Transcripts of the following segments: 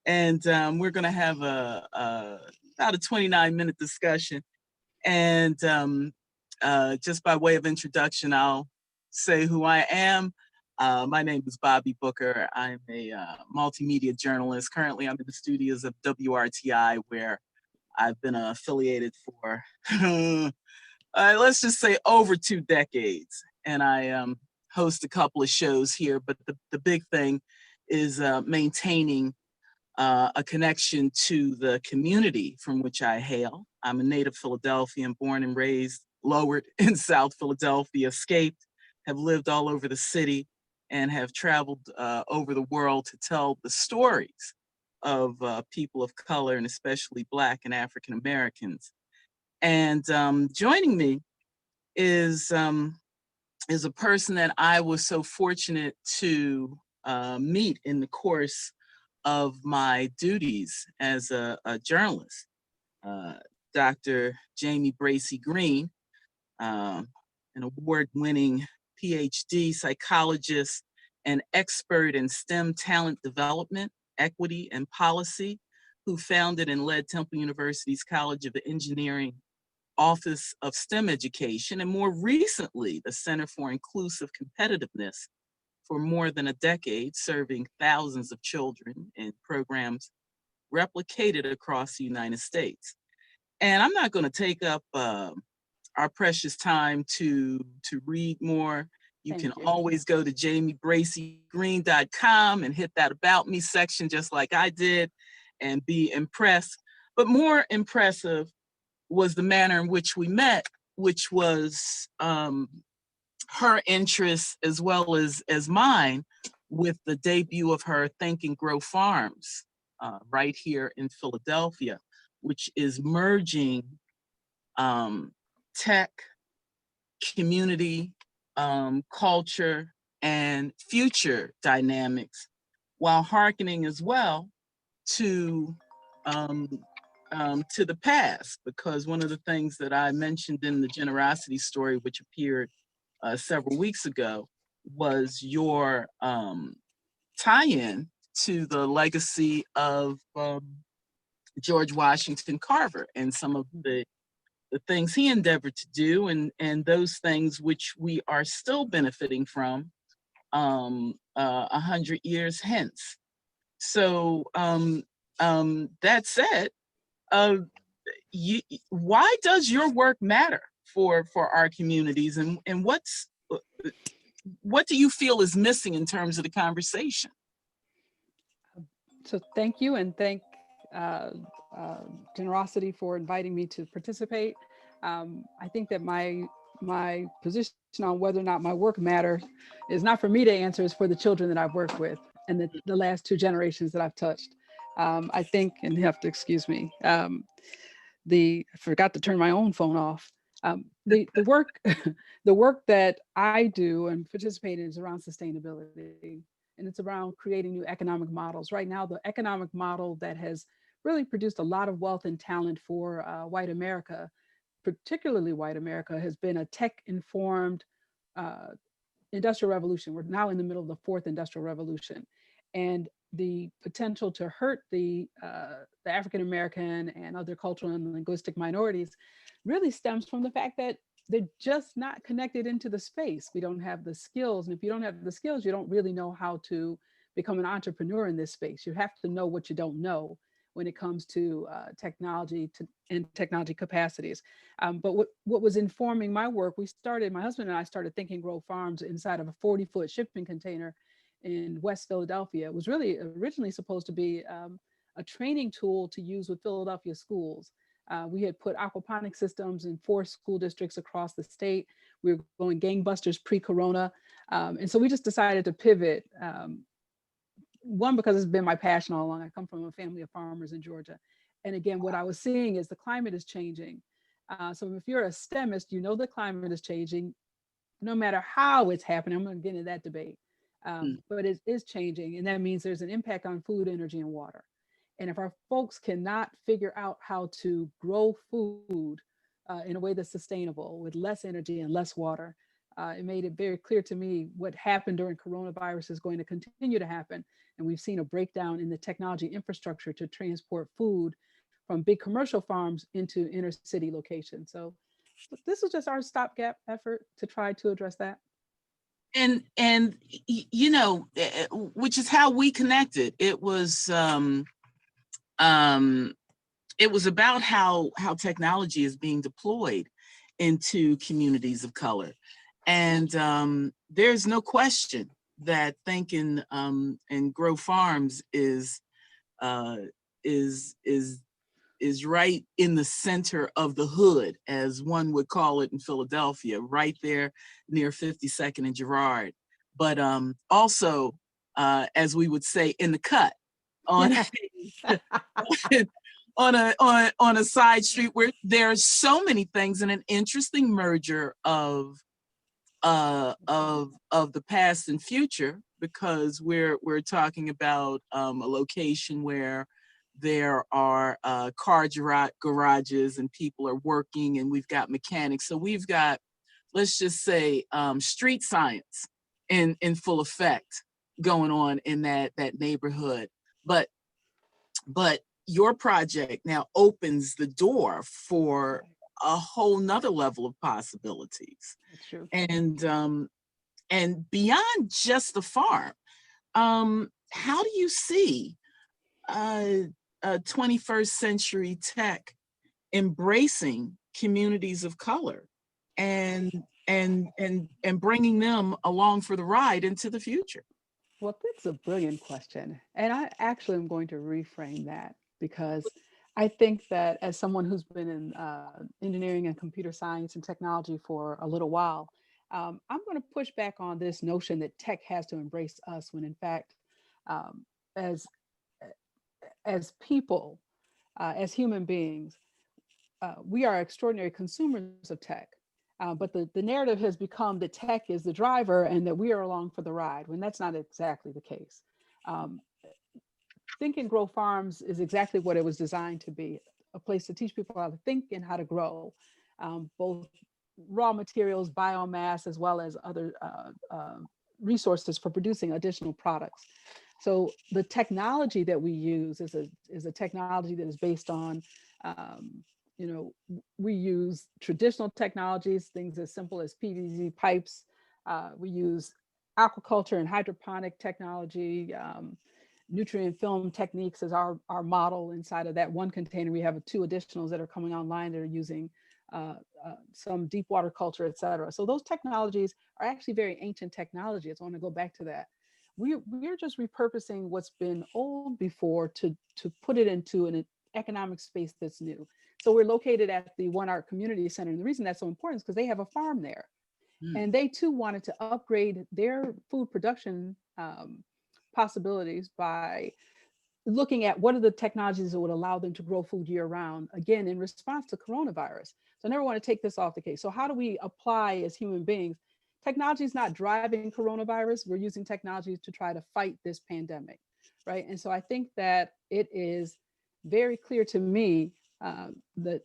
and we're going to have about a 29-minute discussion. And just by way of introduction, I'll say who I am. My name is Bobbi Booker. I'm a multimedia journalist. Currently, I'm in the studios of WRTI, where I've been affiliated for, let's just say, over 2 decades. And I host a couple of shows here, but the big thing is maintaining a connection to the community from which I hail. I'm a native Philadelphian, born and raised, lowered in South Philadelphia, escaped, have lived all over the city, and have traveled over the world to tell the stories of people of color, and especially Black and African Americans. And joining me is a person that I was so fortunate to meet in the course of my duties as a journalist. Dr. Jamie Bracey Green, an award-winning PhD psychologist and expert in STEM talent development, equity, and policy, who founded and led Temple University's College of Engineering Office of STEM Education, and more recently, the Center for Inclusive Competitiveness for more than a decade, serving thousands of children in programs replicated across the United States. And I'm not going to take up our precious time to read more. You can always go to jamiebraceygreen.com and hit that About Me section just like I did and be impressed. But more impressive was the manner in which we met, which was her interest as well as mine with the debut of her Think and Grow Farms right here in Philadelphia, which is merging tech, community, culture, and future dynamics, while hearkening as well to the past, because one of the things that I mentioned in the Generocity story, which appeared several weeks ago, was your tie-in to the legacy of George Washington Carver and some of the things he endeavored to do, and those things which we are still benefiting from 100 years hence. So that said, why does your work matter for our communities, and what do you feel is missing in terms of the conversation? So thank you, and thank Generosity for inviting me to participate. I think that my position on whether or not my work matters is not for me to answer, it's for the children that I've worked with and the last 2 generations that I've touched. I think, and you have to excuse me, I forgot to turn my own phone off. The work the work that I do and participate in is around sustainability, and it's around creating new economic models. Right now, the economic model that has really produced a lot of wealth and talent for white America, particularly white America, has been a tech-informed industrial revolution. We're now in the middle of the 4th industrial revolution, and the potential to hurt the African American and other cultural and linguistic minorities really stems from the fact that they're just not connected into the space. We don't have the skills, and if you don't have the skills, you don't really know how to become an entrepreneur in this space. You have to know what you don't know when it comes to technology and technology capacities. But what was informing my work, my husband and I started Think and Grow Farms inside of a 40-foot shipping container in West Philadelphia. It was really originally supposed to be a training tool to use with Philadelphia schools. We had put aquaponic systems in 4 school districts across the state. We were going gangbusters pre-corona. And so we just decided to pivot. One, because it's been my passion all along. I come from a family of farmers in Georgia. And again, what I was seeing is the climate is changing. So if you're a STEMist, you know the climate is changing, no matter how it's happening. I'm going to get into that debate. But it is changing. And that means there's an impact on food, energy, and water. And if our folks cannot figure out how to grow food in a way that's sustainable with less energy and less water, it made it very clear to me what happened during coronavirus is going to continue to happen. And we've seen a breakdown in the technology infrastructure to transport food from big commercial farms into inner city locations. So this was just our stopgap effort to try to address that. And you know, which is how we connected. It was about how technology is being deployed into communities of color, and there's no question that thinking and grow farms uh, is is right in the center of the hood, as one would call it in Philadelphia, right there near 52nd and Girard. But also, as we would say, in the cut on on a side street where there are so many things, and an interesting merger of the past and future, because we're talking about a location where there are car garages and people are working, and we've got mechanics. So we've got, let's just say, street science in full effect going on in that neighborhood. But your project now opens the door for a whole nother level of possibilities. That's true. And beyond just the farm, how do you see 21st century tech embracing communities of color and bringing them along for the ride into the future? Well, that's a brilliant question. And I actually am going to reframe that because I think that as someone who's been in engineering and computer science and technology for a little while, I'm going to push back on this notion that tech has to embrace us when in fact, um, as, as people, as human beings, we are extraordinary consumers of tech. But the narrative has become that tech is the driver and that we are along for the ride, when that's not exactly the case. Um, Think and Grow Farms is exactly what it was designed to be, a place to teach people how to think and how to grow, both raw materials, biomass, as well as other resources for producing additional products. So the technology that we use is a technology that is based on, um, we use traditional technologies, things as simple as PVC pipes. We use aquaculture and hydroponic technology. Nutrient film techniques as our model. Inside of that one container, we have two additionals that are coming online that are using some deep water culture, et cetera. So those technologies are actually very ancient technologies. I want to go back to that. We're just repurposing what's been old before to put it into an economic space that's new. So we're located at the One Art Community Center. And the reason that's so important is because they have a farm there. And they too wanted to upgrade their food production possibilities by looking at what are the technologies that would allow them to grow food year round, again, in response to coronavirus. So I never want to take this off the case. So how do we apply as human beings? Technology is not driving coronavirus. We're using technologies to try to fight this pandemic, right? And so I think that it is very clear to me that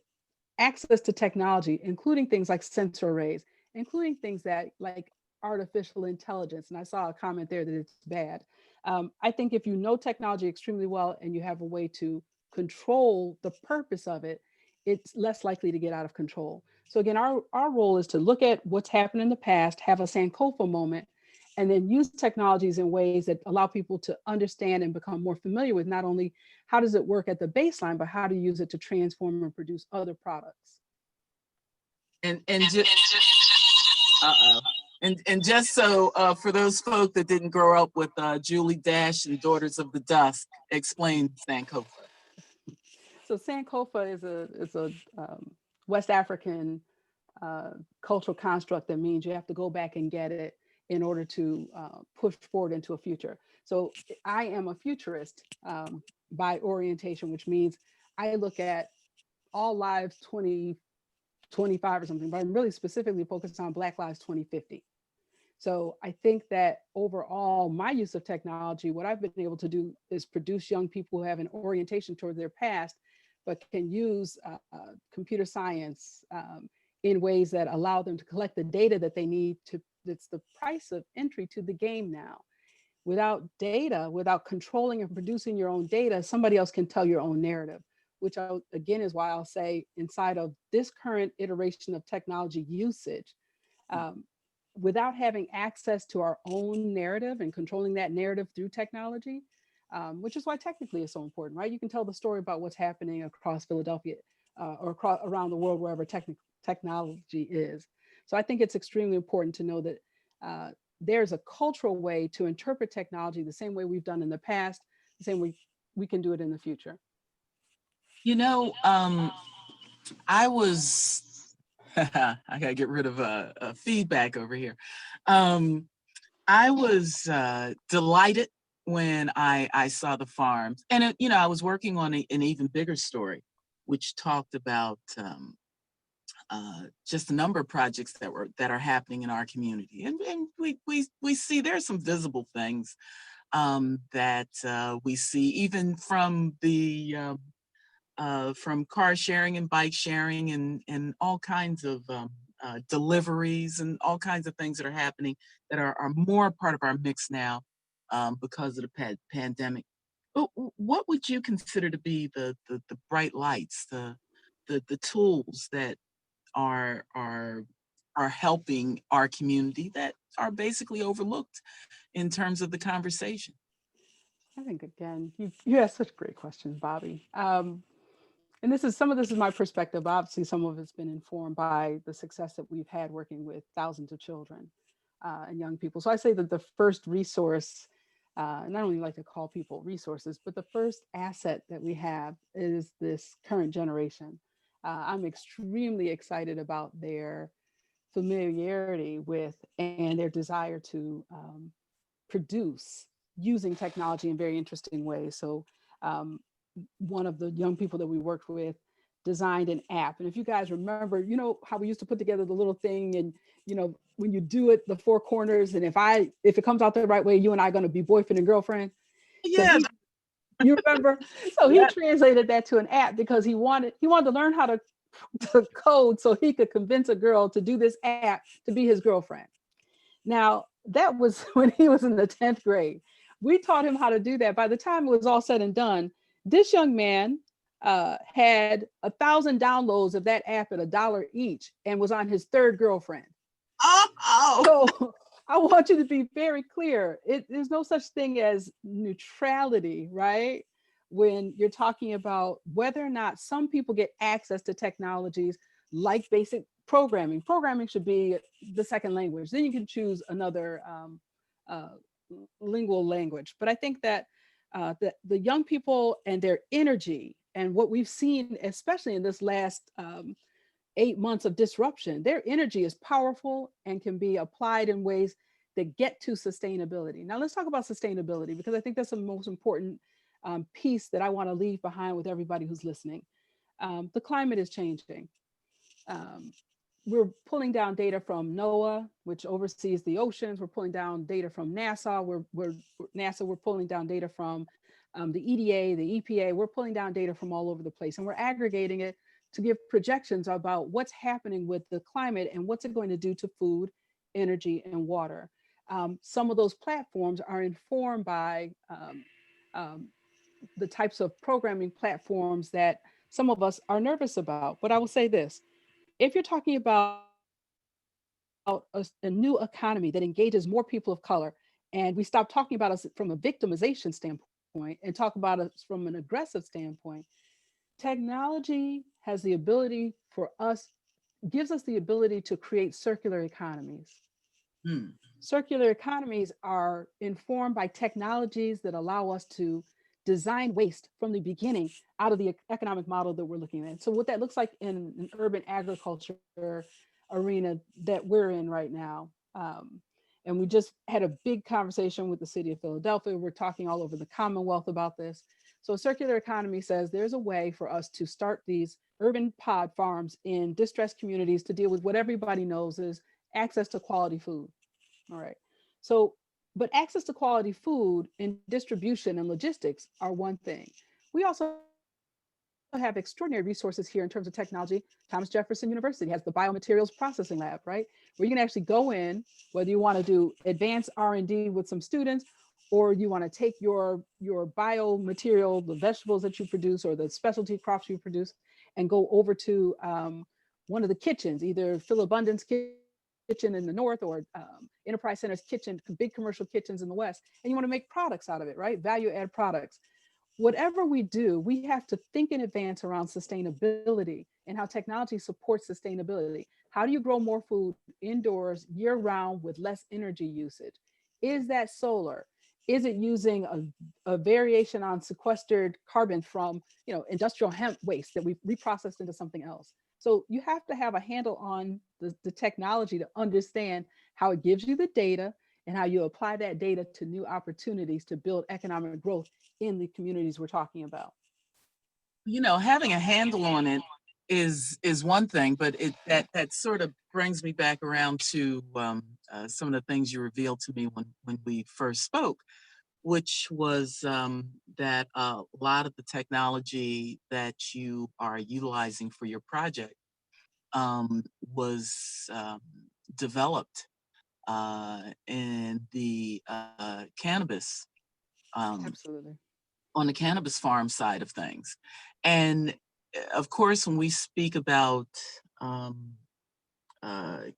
access to technology, including things like sensor arrays, including things that like artificial intelligence, and I saw a comment there that it's bad. I think if you know technology extremely well and you have a way to control the purpose of it, it's less likely to get out of control. So again, our role is to look at what's happened in the past, have a Sankofa moment, and then use technologies in ways that allow people to understand and become more familiar with not only how does it work at the baseline, but how to use it to transform and produce other products. And just and just so for those folk that didn't grow up with Julie Dash and Daughters of the Dusk, explain Sankofa. So Sankofa is a West African cultural construct that means you have to go back and get it in order to push forward into a future. So I am a futurist by orientation, which means I look at all lives 2025 or something, but I'm really specifically focused on Black Lives 2050. So I think that overall, my use of technology, what I've been able to do is produce young people who have an orientation towards their past, but can use computer science in ways that allow them to collect the data that they need to, that's the price of entry to the game now. Without data, without controlling and producing your own data, somebody else can tell your own narrative, which again is why I'll say inside of this current iteration of technology usage, um, without having access to our own narrative and controlling that narrative through technology, which is why technically it's so important, right? You can tell the story about what's happening across Philadelphia or across, around the world, wherever technology is. So I think it's extremely important to know that there's a cultural way to interpret technology the same way we've done in the past, the same way we can do it in the future. You know, I was, I gotta get rid of feedback over here. I was delighted when I saw the farms, and you know, I was working on an even bigger story, which talked about just a number of projects that are happening in our community, and we see there's some visible things that we see even from the from car sharing and bike sharing and all kinds of deliveries and all kinds of things that are happening that are more part of our mix now because of the pandemic. But what would you consider to be the bright lights, the tools that are are are helping our community that are basically overlooked in terms of the conversation? I think again, you asked such great questions, Bobby. And this is some of this is my perspective. Obviously, some of it's been informed by the success that we've had working with thousands of children and young people. So I say that the first resource, and I don't even like to call people resources, but the first asset that we have is this current generation. I'm extremely excited about their familiarity with and their desire to produce using technology in very interesting ways. So um, one of the young people that we worked with designed an app. And if you guys remember, you know how we used to put together the little thing and you know when you do it, the four corners, and if it comes out the right way, you and I are going to be boyfriend and girlfriend. So Yeah, you remember? So he yeah. translated that to an app because he wanted to learn how to code so he could convince a girl to do this app to be his girlfriend. Now, that was when he was in the 10th grade. We taught him how to do that. By the time it was all said and done, this young man had 1,000 downloads of that app at $1 each and was on his third girlfriend. Oh, So I want you to be very clear. There's no such thing as neutrality, right? When you're talking about whether or not some people get access to technologies like basic programming. Programming should be the second language. Then you can choose another uh, lingual language. But I think that the young people and their energy and what we've seen, especially in this last 8 months of disruption, their energy is powerful and can be applied in ways that get to sustainability. Now, let's talk about sustainability because I think that's the most important piece that I want to leave behind with everybody who's listening. The climate is changing. Um, we're pulling down data from NOAA, which oversees the oceans. We're pulling down data from NASA. We're pulling down data from the EDA, the EPA. We're pulling down data from all over the place, and we're aggregating it to give projections about what's happening with the climate and what's it going to do to food, energy, and water. Some of those platforms are informed by um, the types of programming platforms that some of us are nervous about. But I will say this, if you're talking about a new economy that engages more people of color, and we stop talking about us from a victimization standpoint and talk about us from an aggressive standpoint, technology has the ability for us, gives us the ability to create circular economies. hmm. Circular economies are informed by technologies that allow us to design waste from the beginning out of the economic model that we're looking at. So what that looks like in an urban agriculture arena that we're in right now. And we just had a big conversation with the city of Philadelphia. We're talking all over the Commonwealth about this. So circular economy says there's a way for us to start these urban pod farms in distressed communities to deal with what everybody knows is access to quality food. All right. So, but access to quality food and distribution and logistics are one thing. We also have extraordinary resources here in terms of technology. Thomas Jefferson University has the biomaterials processing lab, right? Where you can actually go in, whether you want to do advanced R&D with some students, or you want to take your biomaterial, the vegetables that you produce or the specialty crops you produce, and go over to one of the kitchens, either Phil Abundance kitchen in the north or Enterprise Center's kitchen, big commercial kitchens in the west, and you want to make products out of it, right? Value add products. Whatever we do, we have to think in advance around sustainability and how technology supports sustainability. How do you grow more food indoors year round with less energy usage? Is that solar? Is it using a variation on sequestered carbon from, industrial hemp waste that we reprocessed into something else? So you have to have a handle on the technology to understand how it gives you the data and how you apply that data to new opportunities to build economic growth in the communities we're talking about. Having a handle on it is one thing, but that sort of brings me back around to some of the things you revealed to me when we first spoke, which was that a lot of the technology that you are utilizing for your project was developed in the cannabis, Absolutely. on the cannabis farm side of things. And of course, when we speak about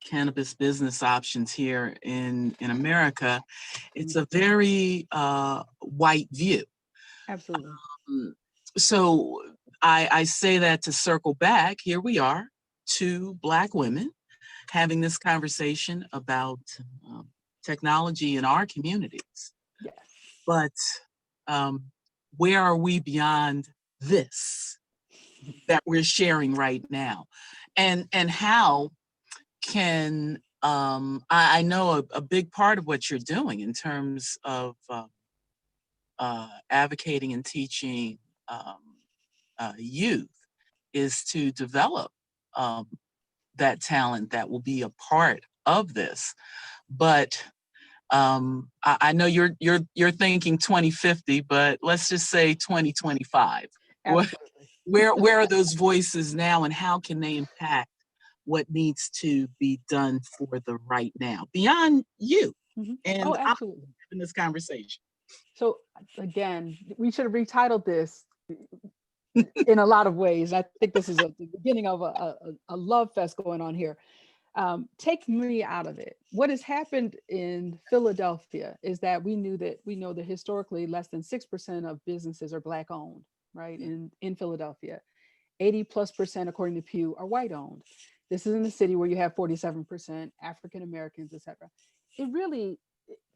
cannabis business options here in America, it's a very white view. Absolutely. So I say that to circle back. Here we are, two Black women having this conversation about technology in our communities. Yes. But where are we beyond this that we're sharing right now? And how can, I know a big part of what you're doing in terms of advocating and teaching youth is to develop that talent that will be a part of this. But I know you're thinking 2050, but let's just say 2025. Absolutely. Where are those voices now, and how can they impact what needs to be done for the right now beyond you? Mm-hmm. And Oh, I'm absolutely. having this conversation. So again, we should have retitled this in a lot of ways. I think this is the beginning of a love fest going on here. Take me out of it. What has happened in Philadelphia is that we know that historically less than 6% of businesses are Black owned, right? In Philadelphia, 80+% according to Pew are white owned. This is in the city where you have 47% African Americans, et cetera. It really,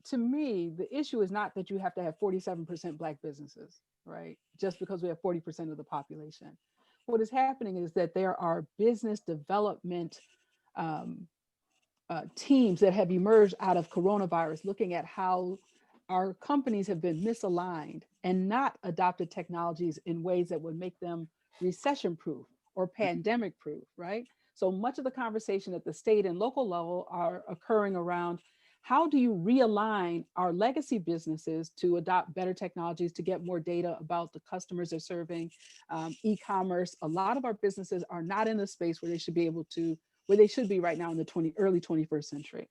to me, the issue is not that you have to have 47% Black businesses, right? Just because we have 40% of the population. What is happening is that there are business development teams that have emerged out of coronavirus, looking at how our companies have been misaligned and not adopted technologies in ways that would make them recession proof or pandemic proof, right? So much of the conversation at the state and local level are occurring around how do you realign our legacy businesses to adopt better technologies to get more data about the customers they're serving, e-commerce. A lot of our businesses are not in the space where they should be right now in the early 21st century.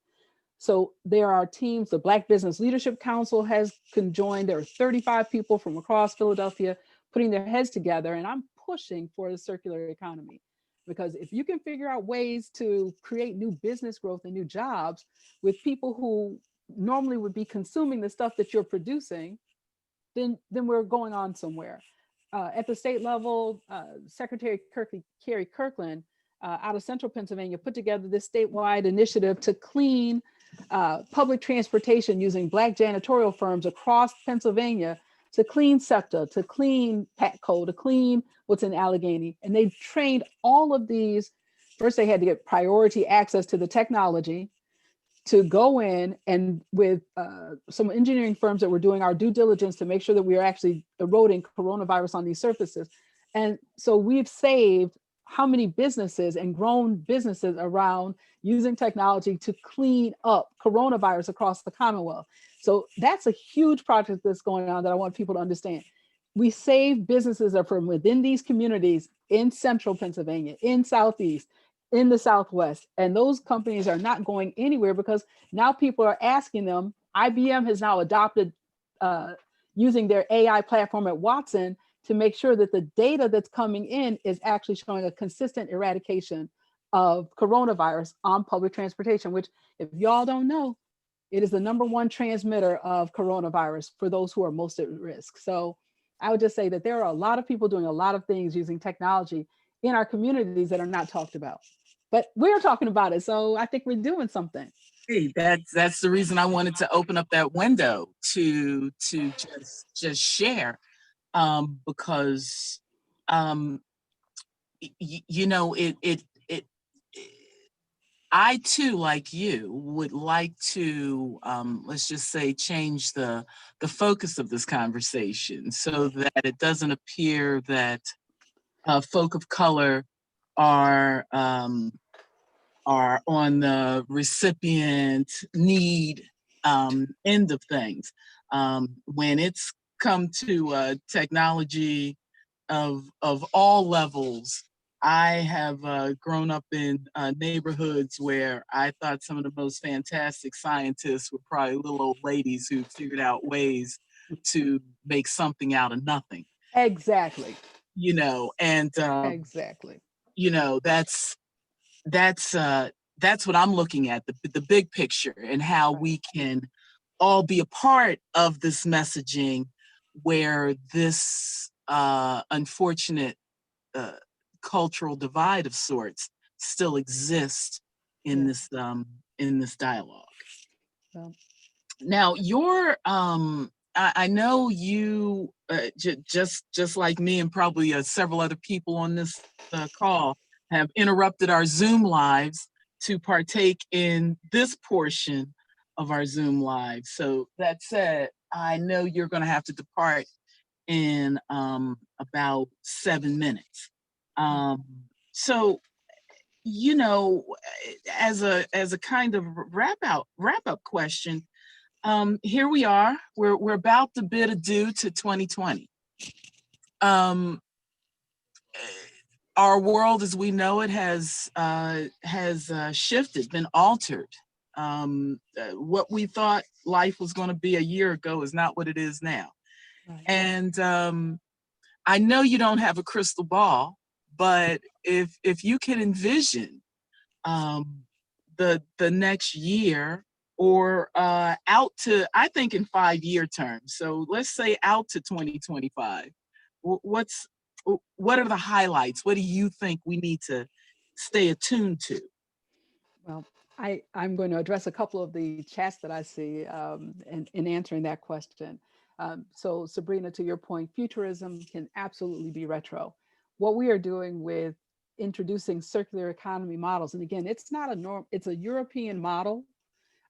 So there are teams, the Black Business Leadership Council has conjoined. There are 35 people from across Philadelphia putting their heads together, and I'm pushing for the circular economy. Because if you can figure out ways to create new business growth and new jobs with people who normally would be consuming the stuff that you're producing, then we're going on somewhere. At the state level, Secretary Carrie Kirkland out of central Pennsylvania put together this statewide initiative to clean public transportation using Black janitorial firms across Pennsylvania, to clean SEPTA, to clean PATCO, to clean what's in Allegheny. And they trained all of these. First, they had to get priority access to the technology to go in, and with some engineering firms that were doing our due diligence to make sure that we are actually eroding coronavirus on these surfaces. And so we've saved how many businesses and grown businesses around using technology to clean up coronavirus across the Commonwealth. So that's a huge project that's going on that I want people to understand. we save businesses that are from within these communities in central Pennsylvania, in Southeast, in the Southwest. And those companies are not going anywhere because now people are asking them. IBM has now adopted using their AI platform at Watson to make sure that the data that's coming in is actually showing a consistent eradication of coronavirus on public transportation, which, if y'all don't know, it is the #1 transmitter of coronavirus for those who are most at risk. So I would just say that there are a lot of people doing a lot of things using technology in our communities that are not talked about. But we're talking about it. So I think we're doing something. Hey, that's the reason I wanted to open up that window to just share, because you know it I too, like you, would like to, let's just say, change the focus of this conversation so that it doesn't appear that folk of color are are on the recipient need end of things. When it's come to technology of all levels, I have grown up in neighborhoods where I thought some of the most fantastic scientists were probably little old ladies who figured out ways to make something out of nothing. Exactly. You know, and Exactly. you know that's that's what I'm looking at, the big picture, and how we can all be a part of this messaging where this unfortunate uh, cultural divide of sorts still exists Yeah. in this dialogue. Well, Now, I know you just like me and probably several other people on this call have interrupted our Zoom lives to partake in this portion of our Zoom live. So that said, I know you're going to have to depart in about 7 minutes. Um, so you know, as a kind of wrap up question, here we are. We're about to bid adieu to 2020. Um, our world, as we know it, has shifted, been altered. What we thought life was going to be a year ago is not what it is now. right. And I know you don't have a crystal ball, but if you can envision um, the next year or out to, I think, in 5 year terms. So let's say out to 2025. What's what are the highlights? What do you think we need to stay attuned to? Well, I'm going to address a couple of the chats that I see in answering that question. So Sabrina, to your point, futurism can absolutely be retro. What we are doing with introducing circular economy models, and again, it's not a norm, it's a European model,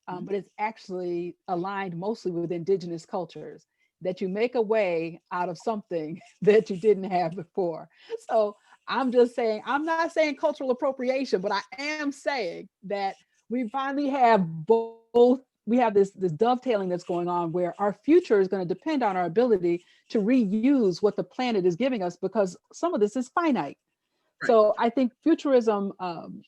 but it's actually aligned mostly with indigenous cultures, that you make a way out of something that you didn't have before. So I'm just saying, I'm not saying cultural appropriation, but I am saying that we finally have both. We have this dovetailing that's going on where our future is going to depend on our ability to reuse what the planet is giving us, because some of this is finite. Right. So I think futurism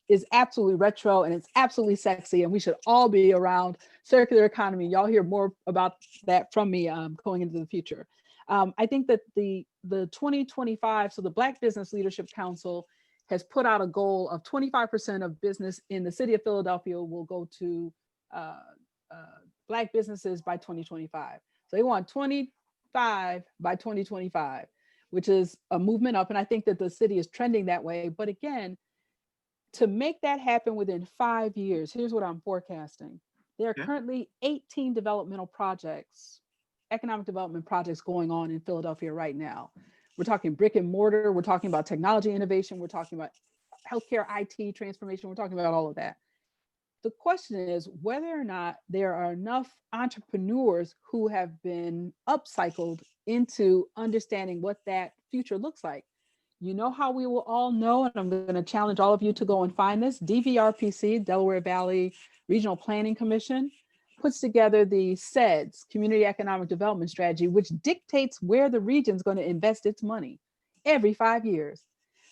is absolutely retro and it's absolutely sexy, and we should all be around circular economy. Y'all hear more about that from me going into the future. I think that the 2025, so the Black Business Leadership Council has put out a goal of 25% of business in the city of Philadelphia will go to Black businesses by 2025. So they want 25 by 2025, which is a movement up. And I think that the city is trending that way. But again, to make that happen within 5 years, here's what I'm forecasting. There are Yeah. currently 18 developmental projects, economic development projects going on in Philadelphia right now. We're talking brick and mortar, we're talking about technology innovation, we're talking about healthcare IT transformation, we're talking about all of that. The question is whether or not there are enough entrepreneurs who have been upcycled into understanding what that future looks like. You know how we will all know, and I'm going to challenge all of you to go and find this: DVRPC, Delaware Valley Regional Planning Commission. puts together the CEDS, Community Economic Development Strategy, which dictates where the region's going to invest its money every 5 years.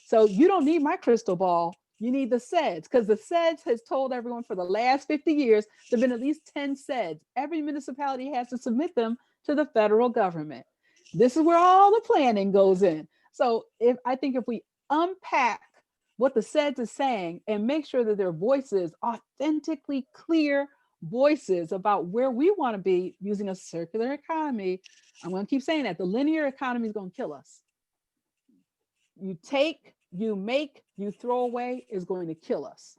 So you don't need my crystal ball. You need the CEDS, because the CEDS has told everyone for the last 50 years, there have been at least 10 CEDS. Every municipality has to submit them to the federal government. This is where all the planning goes in. So I think if we unpack what the CEDS is saying and make sure that their voices, authentically clear voices about where we want to be using a circular economy, I'm going to keep saying that the linear economy is going to kill us. You take, you make, you throw away is going to kill us.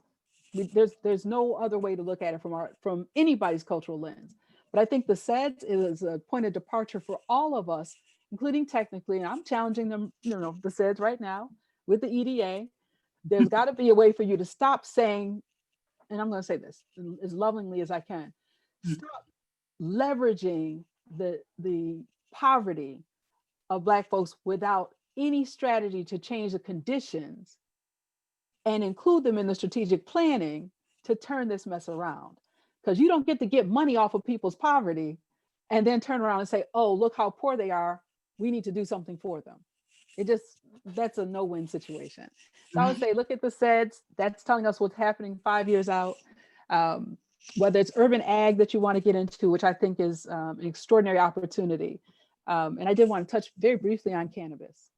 There's no other way to look at it from anybody's cultural lens. But I think the CEDS is a point of departure for all of us, including technically, and I'm challenging them, the CEDS right now with the EDA. There's got to be a way for you to stop saying, and I'm going to say this as lovingly as I can, stop leveraging the poverty of Black folks without any strategy to change the conditions and include them in the strategic planning to turn this mess around. Because you don't get to get money off of people's poverty and then turn around and say, oh, look how poor they are. We need to do something for them. That's a no-win situation. So I would say, look at the CEDS. That's telling us what's happening 5 years out. Whether it's urban ag that you want to get into, which I think is an extraordinary opportunity. And I did want to touch very briefly on cannabis.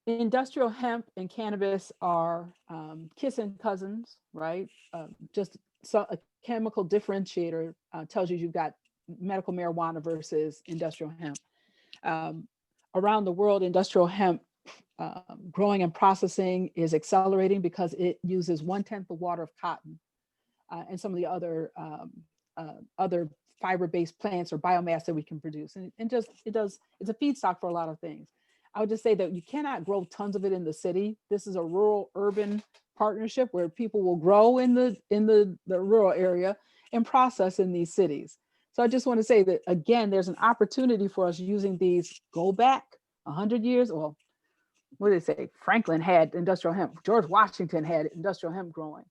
Industrial hemp and cannabis are kissing cousins, right? A chemical differentiator tells you you've got medical marijuana versus industrial hemp. Around the world, industrial hemp growing and processing is accelerating because it uses 1/10 the water of cotton and some of the other fiber-based plants or biomass that we can produce. And it's a feedstock for a lot of things. I would just say that you cannot grow tons of it in the city. This is a rural-urban partnership where people will grow in the rural area and process in these cities. So I just want to say that, again, there's an opportunity for us using these, go back 100 years. Well, what did they say? Franklin had industrial hemp. George Washington had industrial hemp growing.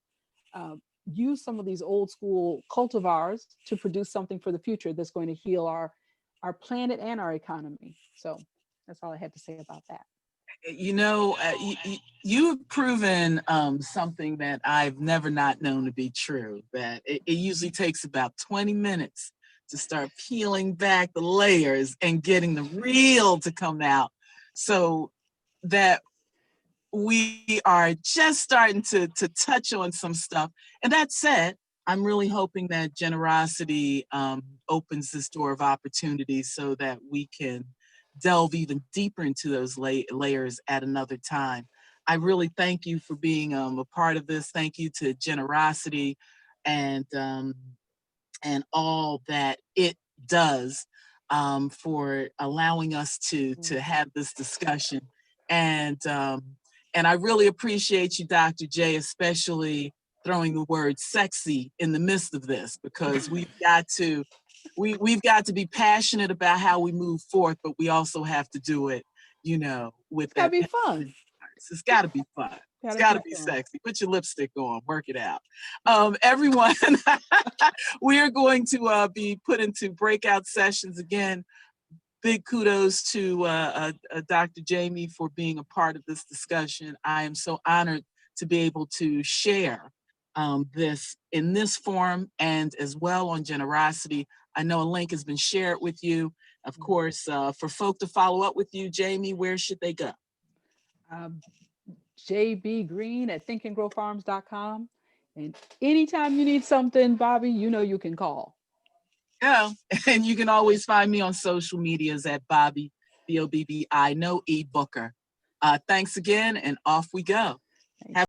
Use some of these old school cultivars to produce something for the future that's going to heal our planet and our economy. So that's all I had to say about that. You've proven something that I've never not known to be true, that it usually takes about 20 minutes to start peeling back the layers and getting the real to come out, so that we are just starting to touch on some stuff. And that said, I'm really hoping that Generosity opens this door of opportunity so that we can delve even deeper into those layers at another time. I really thank you for being a part of this. Thank you to Generosity and all that it does for allowing us to have this discussion. And I really appreciate you, Dr. J, especially throwing the word sexy in the midst of this, because we've got to be passionate about how we move forth, but we also have to do it, with It's gotta be fun. It's got to be fun. It's got to be sexy. Put your lipstick on, work it out. Everyone, we are going to be put into breakout sessions again. Big kudos to Dr. Jamie for being a part of this discussion. I am so honored to be able to share this in this form and as well on Generosity. I know a link has been shared with you. Of course, for folk to follow up with you, Jamie, where should they go? JB Green at thinkandgrowfarms.com. And anytime you need something, Bobbi, you can call. Yeah, and you can always find me on social medias at Bobbi, Bobbi, no E Booker. Thanks again, and off we go.